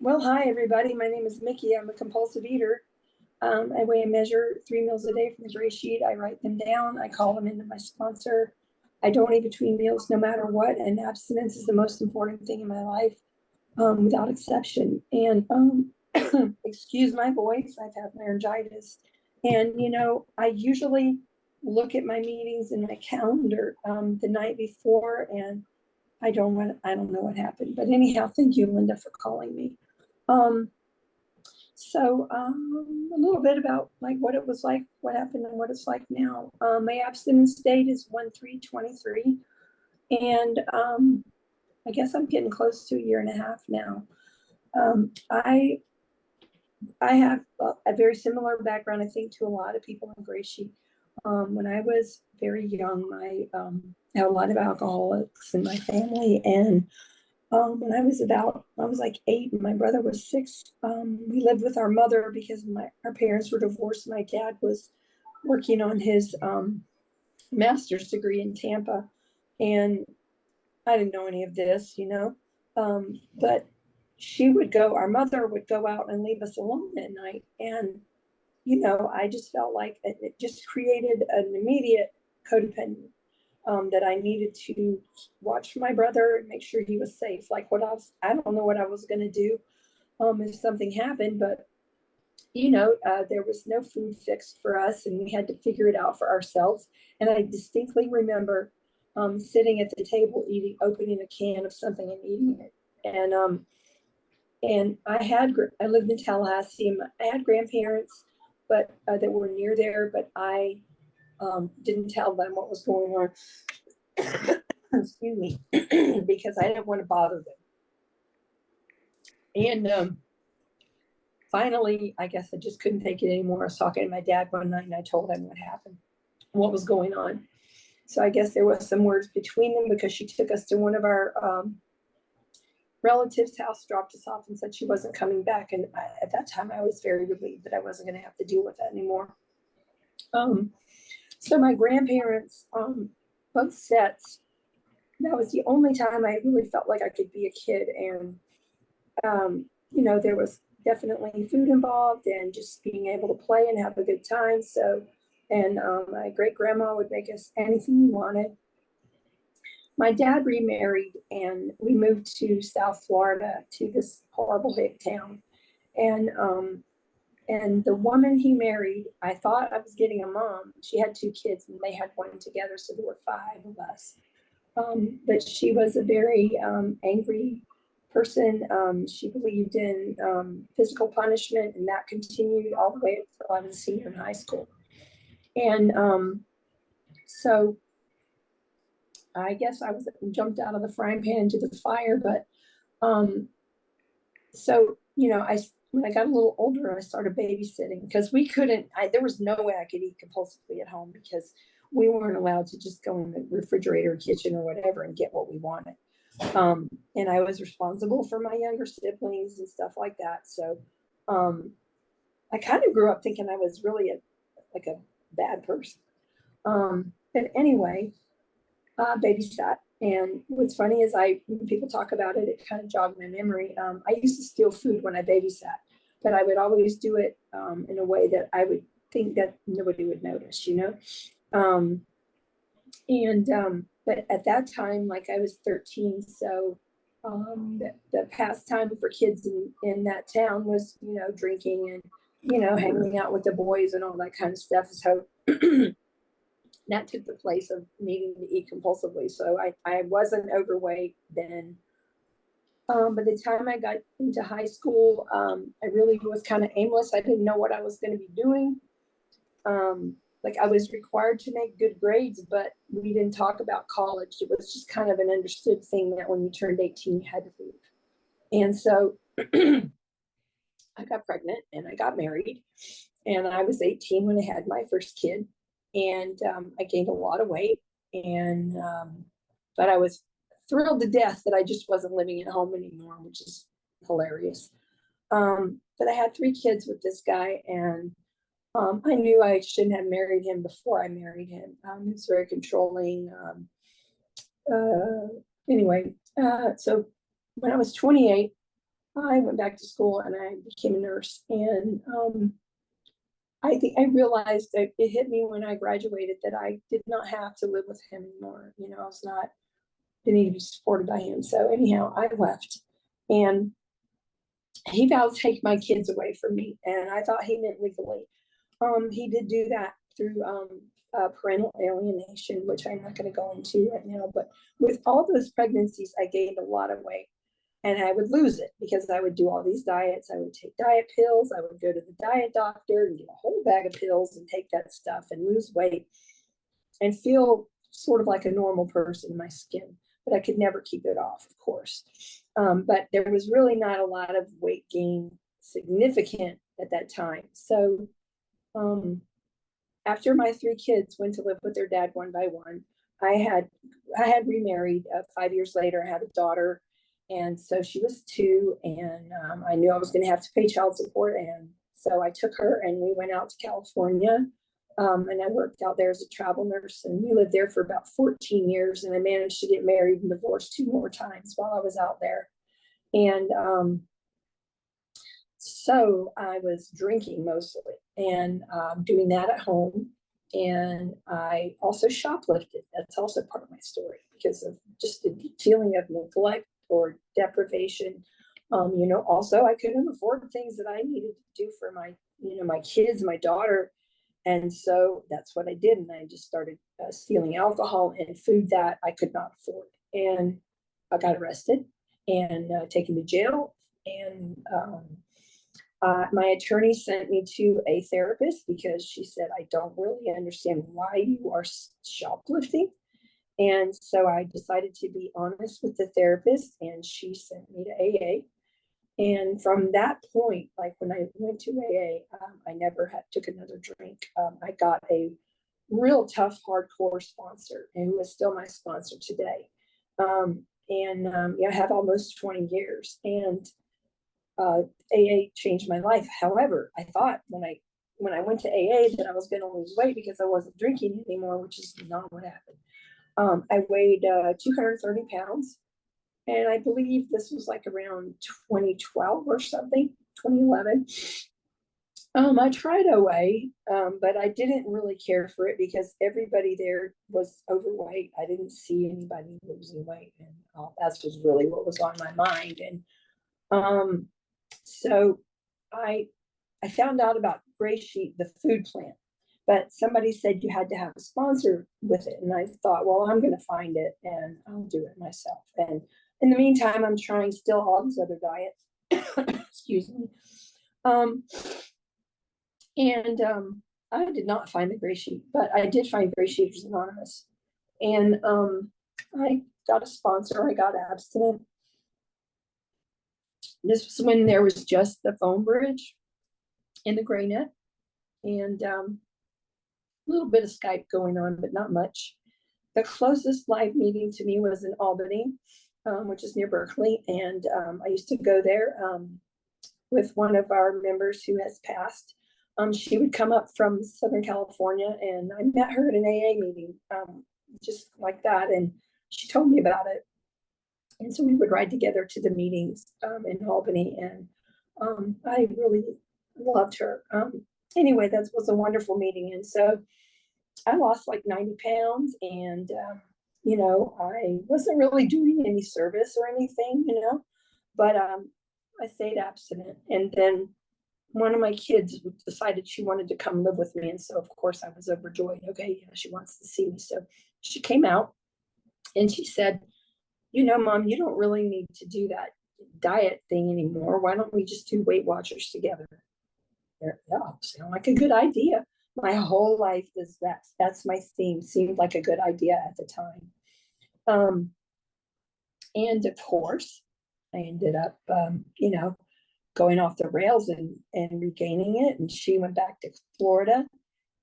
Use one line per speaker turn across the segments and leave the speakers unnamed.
Well, hi, everybody. My name is Mickey. I'm a compulsive eater. I weigh and measure 3 meals a day from the gray sheet. I write them down. I call them into my sponsor. I don't eat between meals no matter what. And abstinence is the most important thing in my life, without exception. And excuse my voice, I've had laryngitis. And, I usually look at my meetings in my calendar the night before, and I don't know what happened. But anyhow, thank you, Linda, for calling me. A little bit about like what it was like, what happened, and what it's like now. My abstinence date is 1/3/23, and I guess I'm getting close to a year and a half now. I have a very similar background, I think, to a lot of people in Gray Sheet. When I was very young, I had a lot of alcoholics in my family, and when I was like 8 and my brother was 6. We lived with our mother because our parents were divorced. My dad was working on his master's degree in Tampa, and I didn't know any of this, but our mother would go out and leave us alone at night. And, I just felt like it just created an immediate codependent, that I needed to watch my brother and make sure he was safe. Like I don't know what I was going to do if something happened, but there was no food fixed for us, and we had to figure it out for ourselves. And I distinctly remember sitting at the table opening a can of something and eating it. And I lived in Tallahassee, and I had grandparents, but that were near there, but I didn't tell them what was going on. Excuse me, because I didn't want to bother them. And finally, I guess I just couldn't take it anymore. I was talking to my dad one night, and I told him what happened, what was going on. So I guess there was some words between them, because she took us to one of our relatives' house, dropped us off, and said she wasn't coming back. And at that time, I was very relieved that I wasn't going to have to deal with that anymore. So my grandparents, both sets, that was the only time I really felt like I could be a kid. And, there was definitely food involved, and just being able to play and have a good time. And my great grandma would make us anything we wanted. My dad remarried, and we moved to South Florida, to this horrible hick town. And the woman he married, I thought I was getting a mom. She had 2 kids, and they had one together, so there were 5 of us. But she was a very angry person. She believed in physical punishment, and that continued all the way until I was a senior in high school. And so I guess I jumped out of the frying pan into the fire. But when I got a little older, I started babysitting, because there was no way I could eat compulsively at home, because we weren't allowed to just go in the refrigerator, kitchen, or whatever and get what we wanted. And I was responsible for my younger siblings and stuff like that. So I kind of grew up thinking I was really a bad person. But anyway, babysat. And what's funny is when people talk about it, it kind of jogged my memory. I used to steal food when I babysat, but I would always do it in a way that I would think that nobody would notice, But at that time, like, I was 13, so the pastime for kids in that town was, drinking and, hanging out with the boys and all that kind of stuff. So that took the place of needing to eat compulsively. So I wasn't overweight then. By the time I got into high school, I really was kind of aimless. I didn't know what I was going to be doing. I was required to make good grades, but we didn't talk about college. It was just kind of an understood thing that when you turned 18, you had to leave. And so I got pregnant, and I got married, and I was 18 when I had my first kid. And I gained a lot of weight, but I was thrilled to death that I just wasn't living at home anymore, which is hilarious. But I had 3 kids with this guy, and I knew I shouldn't have married him before I married him. He was very controlling. So when I was 28, I went back to school and I became a nurse. And I think I realized that it hit me when I graduated that I did not have to live with him anymore. You know, I was not, didn't need to be supported by him. So anyhow, I left, and he vowed to take my kids away from me. And I thought he meant legally. He did do that through parental alienation, which I'm not going to go into right now. But with all those pregnancies, I gained a lot of weight, and I would lose it because I would do all these diets. I would take diet pills. I would go to the diet doctor and get a whole bag of pills and take that stuff and lose weight and feel sort of like a normal person in my skin. But I could never keep it off, of course. But there was really not a lot of weight gain significant at that time. So after my 3 kids went to live with their dad one by one, I had remarried 5 years later. I had a daughter, and so she was 2, and I knew I was going to have to pay child support, and so I took her and we went out to California, and I worked out there as a travel nurse, and we lived there for about 14 years, and I managed to get married and divorced 2 more times while I was out there. And so I was drinking mostly and doing that at home. And I also shoplifted. That's also part of my story because of just the feeling of neglect or deprivation. Also I couldn't afford things that I needed to do for my, my kids, my daughter. And so that's what I did. And I just started stealing alcohol and food that I could not afford. And I got arrested and taken to jail. And my attorney sent me to a therapist because she said, I don't really understand why you are shoplifting. And so I decided to be honest with the therapist, and she sent me to AA. And from that point, like when I went to AA, I never took another drink. I got a real tough, hardcore sponsor, and who is still my sponsor today. I have almost 20 years, and AA changed my life. However, I thought when I went to AA that I was going to lose weight because I wasn't drinking anymore, which is not what happened. I weighed 230 pounds, and I believe this was like around 2012 or something, 2011. I tried OA, but I didn't really care for it because everybody there was overweight. I didn't see anybody losing weight, and that's just really what was on my mind. And so I found out about GreySheet, the food plan, but somebody said you had to have a sponsor with it. And I thought, well, I'm going to find it and I'll do it myself. And in the meantime, I'm trying still all these other diets. Excuse me. I did not find the GreySheet, but I did find GreySheeters Anonymous. And I got a sponsor. I got Abstinent. This was when there was just the phone bridge in the GreyNet, and a little bit of Skype going on, but not much. The closest live meeting to me was in Albany, which is near Berkeley, and I used to go there with one of our members who has passed. She would come up from Southern California, and I met her at an AA meeting, just like that, and she told me about it. And so we would ride together to the meetings in Albany, and I really loved her. Anyway, that was a wonderful meeting. And so I lost like 90 pounds, and, I wasn't really doing any service or anything, but I stayed abstinent. And then one of my kids decided she wanted to come live with me. And so, of course, I was overjoyed. Okay, she wants to see me. So she came out and she said, Mom, you don't really need to do that diet thing anymore. Why don't we just do Weight Watchers together? Yeah, sound like a good idea. My whole life is that's my theme. Seemed like a good idea at the time. And of course, I ended up, going off the rails and regaining it. And she went back to Florida.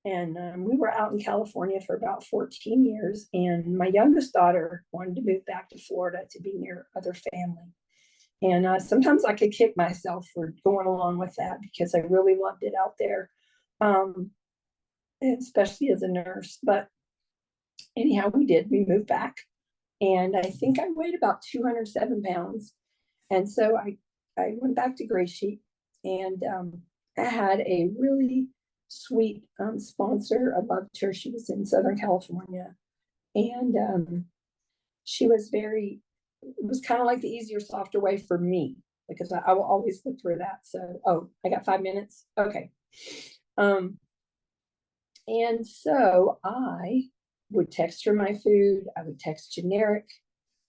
And we were out in California for about 14 years. And my youngest daughter wanted to move back to Florida to be near other family. And sometimes I could kick myself for going along with that because I really loved it out there, especially as a nurse. But anyhow, we did. We moved back. And I think I weighed about 207 pounds. And so I I went back to Gray Sheet, and I had a really sweet sponsor. I loved her. She was in Southern California, and she was very, it was kind of like the easier, softer way for me, because I will always look for that. So, oh, I got 5 minutes. Okay. And so I would text her my food. I would text generic.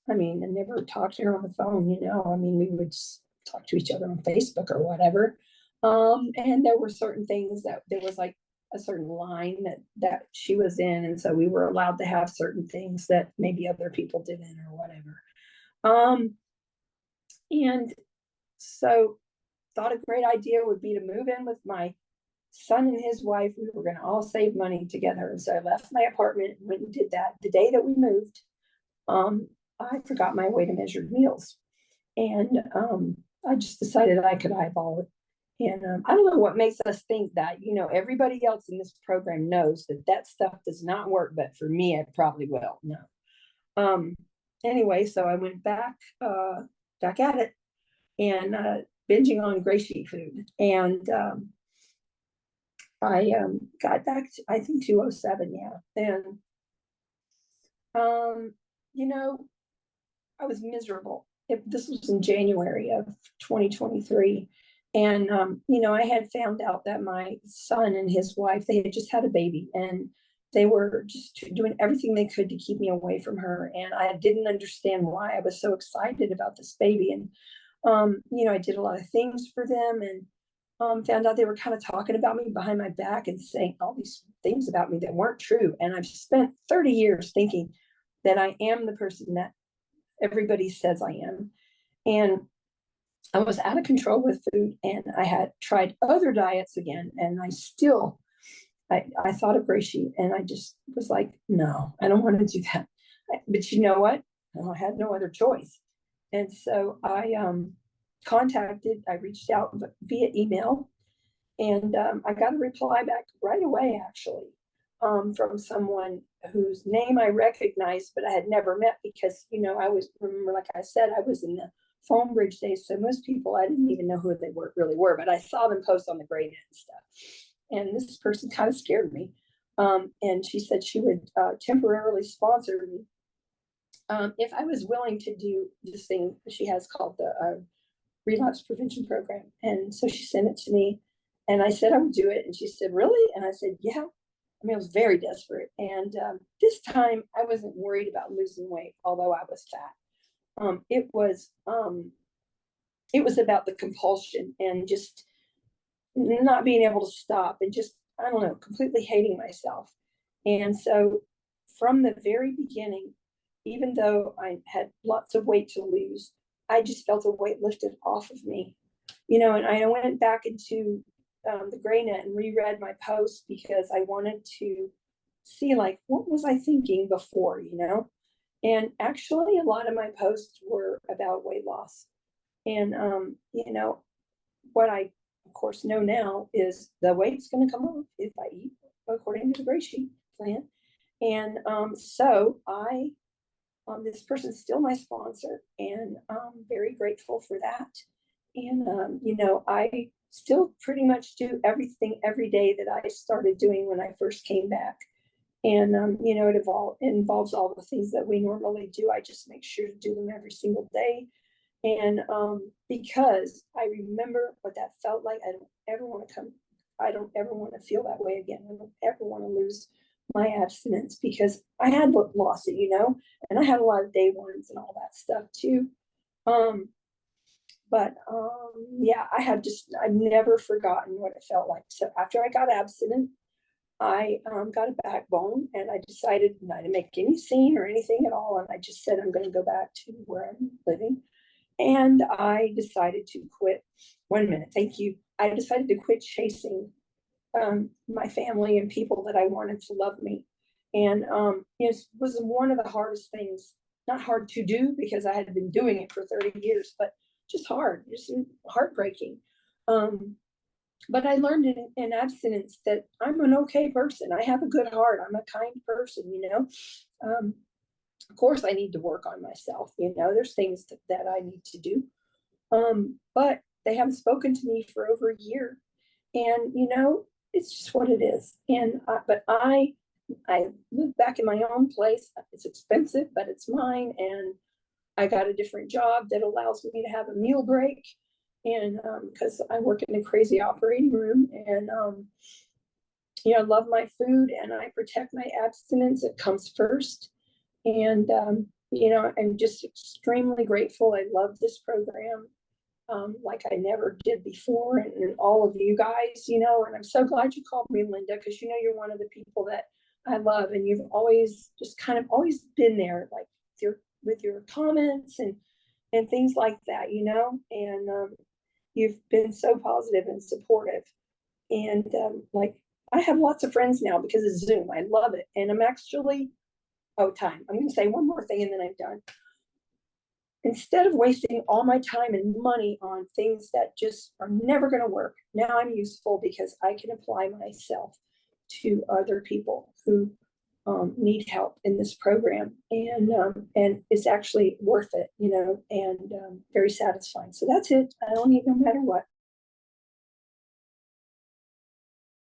I mean, I never talked to her on the phone, you know. I mean, we would just talk to each other on Facebook or whatever. And there were certain things that there was like a certain line that she was in, and so we were allowed to have certain things that maybe other people didn't or whatever. And so thought a great idea would be to move in with my son and his wife. We were going to all save money together. And so I left my apartment and went and did that. The day that we moved, I forgot my weight and measured meals. And I just decided I could eyeball it. And I don't know what makes us think that, you know, everybody else in this program knows that that stuff does not work, but for me, it probably will. No. Anyway, so I went back at it, and binging on Gray Sheet food. And I got back to, I think, 207, yeah. And, you know, I was miserable. This was in January of 2023. And, you know, I had found out that my son and his wife, they had just had a baby, and they were just doing everything they could to keep me away from her. And I didn't understand why I was so excited about this baby. And, you know, I did a lot of things for them, and found out they were kind of talking about me behind my back and saying all these things about me that weren't true. And I've spent 30 years thinking that I am the person that everybody says I am. And I was out of control with food, and I had tried other diets again. And I thought of Gray Sheet, and I just was like, no, I don't want to do that. But you know what? I had no other choice. And so I reached out via email, and I got a reply back right away, actually, from someone whose name I recognized, but I had never met because, you know, remember, like I said, I was in the phone bridge days. So most people, I didn't even know who they really were, but I saw them post on the GreyNet and stuff. And this person kind of scared me. And she said she would temporarily sponsor me if I was willing to do this thing she has called the relapse prevention program. And so she sent it to me, and I said I would do it. And she said, really? And I said, yeah. I mean, I was very desperate. And this time I wasn't worried about losing weight, although I was fat. It was about the compulsion and just not being able to stop, and just, I don't know, completely hating myself. And so from the very beginning, even though I had lots of weight to lose, I just felt a weight lifted off of me, you know. And I went back into the GreyNet and reread my posts because I wanted to see, like, what was I thinking before, you know? And actually, a lot of my posts were about weight loss. And, you know, what I, of course, know now is the weight's going to come off if I eat according to the Gray Sheet plan. And so this person's still my sponsor, and I'm very grateful for that. And, you know, I still pretty much do everything every day that I started doing when I first came back. And, you know, it involves all the things that we normally do. I just make sure to do them every single day. And because I remember what that felt like, I don't ever want to feel that way again. I don't ever want to lose my abstinence, because I had lost it, you know, and I had a lot of day ones and all that stuff too. But yeah, I've never forgotten what it felt like. So after I got abstinent, I got a backbone, and I decided not to make any scene or anything at all. And I just said, I'm going to go back to where I'm living. And I decided to quit. 1 minute, thank you. I decided to quit chasing my family and people that I wanted to love me. And it was one of the hardest things, not hard to do because I had been doing it for 30 years, but just heartbreaking. But I learned in abstinence that I'm an okay person. I have a good heart. I'm a kind person, you know. Of course, I need to work on myself. You know, there's things that I need to do. But they haven't spoken to me for over a year. And, you know, it's just what it is. But I live back in my own place. It's expensive, but it's mine. And I got a different job that allows me to have a meal break. And because I work in a crazy operating room, and you know, I love my food and I protect my abstinence. It comes first. And you know, I'm just extremely grateful. I love this program like I never did before, and all of you guys, you know, and I'm so glad you called me, Linda, because you know you're one of the people that I love, and you've always just kind of always been there, like with your comments and things like that, you know, and you've been so positive and supportive, and like I have lots of friends now because of Zoom. I love it, and I'm actually time. I'm going to say one more thing, and then I'm done. Instead of wasting all my time and money on things that just are never going to work, now I'm useful because I can apply myself to other people who need help in this program, and it's actually worth it, you know, and very satisfying. So that's it. I don't need no matter what.